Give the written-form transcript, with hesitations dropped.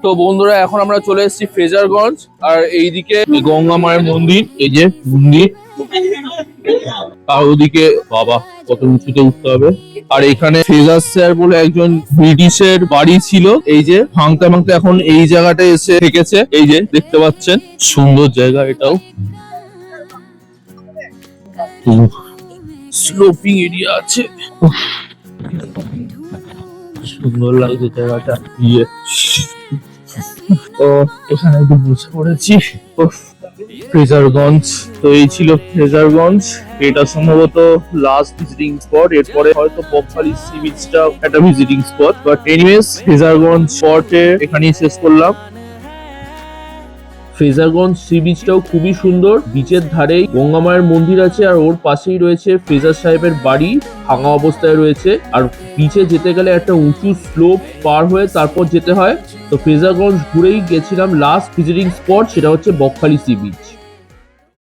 তো বন্ধুরা এখন আমরা চলে এসেছি ফ্রেজারগঞ্জ, আর এইদিকে গঙ্গা মায়ের মন্দির, এই যে মন্দির, আর ওদিকে বাবা কত উঁচুতে উঠতে হবে। আর এখানে ফ্রেজার স্যার বলে একজন ব্রিটিশের বাড়ি ছিল, এই যে ভাঙতে ভাঙতে এখন এই জায়গাটায় এসে থেকেছে, এই যে দেখতে পাচ্ছেন, সুন্দর জায়গা এটাও, স্লোপিং এরিয়া আছে, সুন্দর লাগছে জায়গাটা। তো এখানে একটু বসে পড়েছি। ফ্রেজারগঞ্জ, তো এই ছিল ফ্রেজারগঞ্জ, এটা সম্ভবত লাস্ট ভিজিটিং স্পট, এরপরে হয়তো বকখালি সি বিচটা একটা visiting spot, but anyways Fraserganj স্পটে এখানেই শেষ করলাম। ফ্রেজারগঞ্জ সি বিচটাও খুবই সুন্দর, বিচের ধারেই গঙ্গা মায়ের মন্দির আছে, আর ওর পাশেই রয়েছে ফ্রেজার সাহেবের বাড়ি, ভাঙা অবস্থায় রয়েছে। আর বিচে যেতে গেলে একটা উঁচু স্লোপ পার হয়ে তারপর যেতে হয়। তো ফ্রেজারগঞ্জ ঘুরেই গেছিলাম লাস্ট ভিজিটিং স্পট, সেটা হচ্ছে বকখালি সি বিচ।